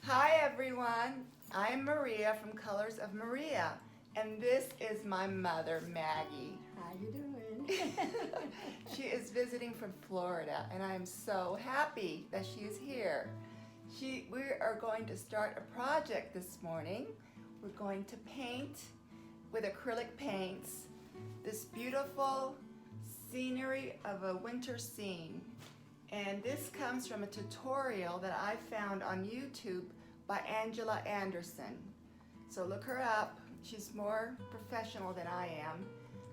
Hi everyone, I'm Maria from Colors of Maria, and this is my mother, Maggie. How you doing? She is visiting from Florida, and I am so happy that she is here. We are going to start a project this morning. We're going to paint with acrylic paints this beautiful scenery of a winter scene. And this comes from a tutorial that I found on YouTube by Angela Anderson. So look her up. She's more professional than I am,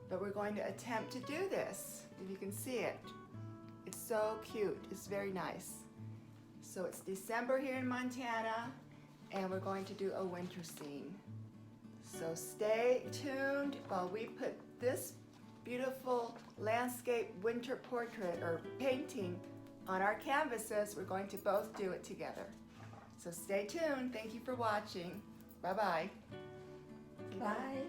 but we're going to attempt to do this. If you can see it, it's so cute. It's very nice. So it's December here in Montana, and we're going to do a winter scene. So stay tuned while we put this beautiful landscape winter portrait or painting on our canvases. We're going to both do it together. So stay tuned. Thank you for watching. Bye-bye. Bye.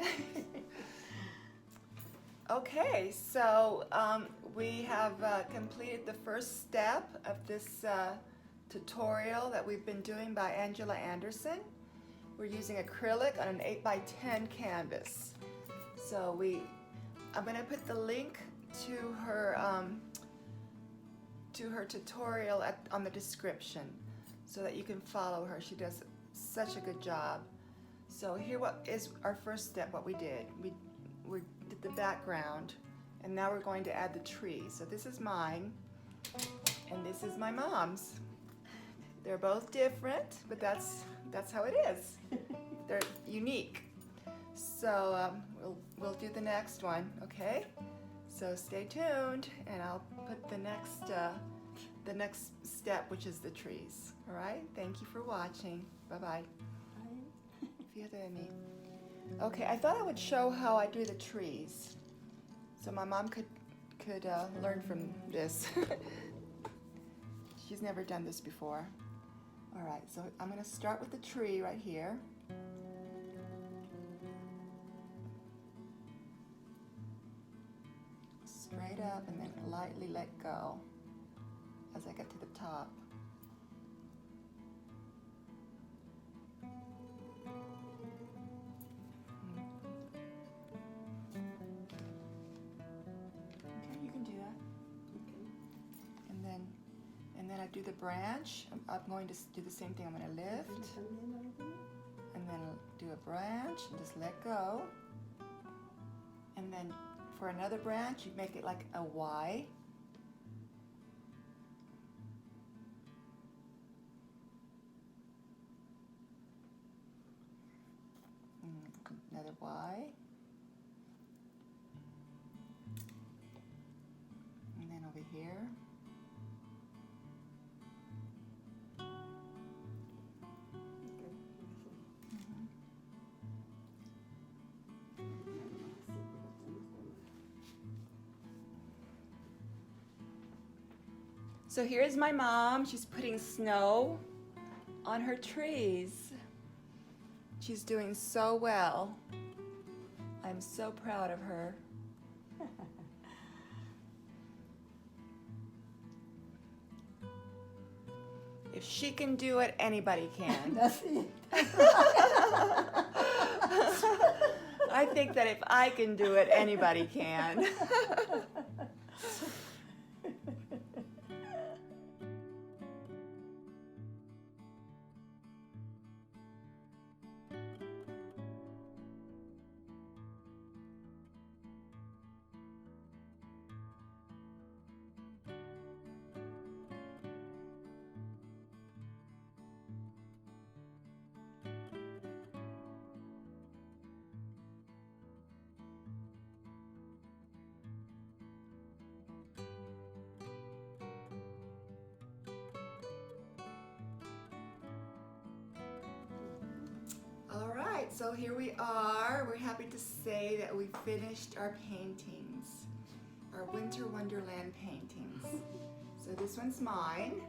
Okay, so we have completed the first step of this tutorial that we've been doing by Angela Anderson. We're using acrylic on an 8x10 canvas. So I'm going to put the link to her tutorial on the description so that you can follow her. She does such a good job. So here what is our first step, what we did. We did the background, and now we're going to add the tree. So this is mine, and this is my mom's. They're both different, but that's how it is. They're unique. So we'll do the next one, okay? So stay tuned, and I'll put the next step, which is the trees. All right? Thank you for watching. Bye-bye. Okay, I thought I would show how I do the trees, so my mom could learn from this. She's never done this before. All right, so I'm going to start with the tree right here. Straight up and then lightly let go as I get to the top. Okay, you can do that. Okay. And then I do the branch. I'm going to do the same thing. I'm going to lift and then do a branch and just let go. And then for another branch, you make it like a Y. Another Y. And then over here. So here's my mom. She's putting snow on her trees. She's doing so well. I'm so proud of her. If she can do it, anybody can. That's it. I think that if I can do it, anybody can. All right, so here we are. We're happy to say that we finished our paintings, our Winter Wonderland paintings. So this one's mine.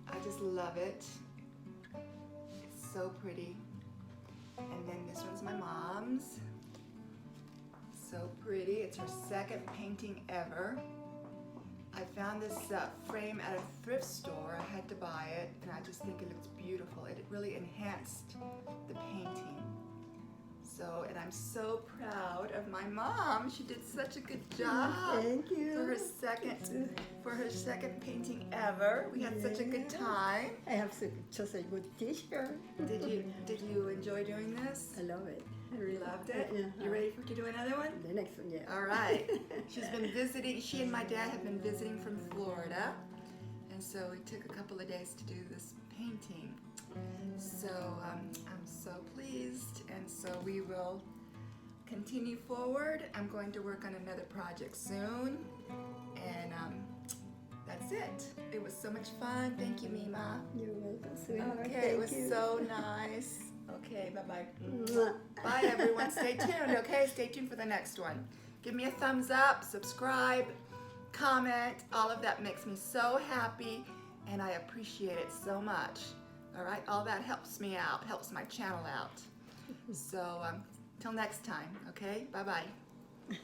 I just love it. It's so pretty. And then this one's my mom's. So pretty. It's her second painting ever. I found this frame at a thrift store. I had to buy it, and I just think it looks beautiful. It really enhanced the painting. So, and I'm so proud of my mom. She did such a good job. Thank you. For her second painting ever. We had such a good time. I have just a good t-shirt. Did you enjoy doing this? I love it. I You really loved it? Yeah. You ready to do another one? The next one, yeah. All right. She's been visiting, she and my dad have been visiting from Florida. And so it took a couple of days to do this painting. So I'm so pleased. And so we will continue forward. I'm going to work on another project soon. And that's it. It was so much fun. Thank you, Mima. You're welcome, sweetheart. Okay, it was Thank you. so nice. Okay, bye-bye. Mwah. Bye, everyone. Stay tuned, okay? Stay tuned for the next one. Give me a thumbs up, subscribe, comment. All of that makes me so happy, and I appreciate it so much. All right? All that helps me out, helps my channel out. So, till next time, okay? Bye-bye.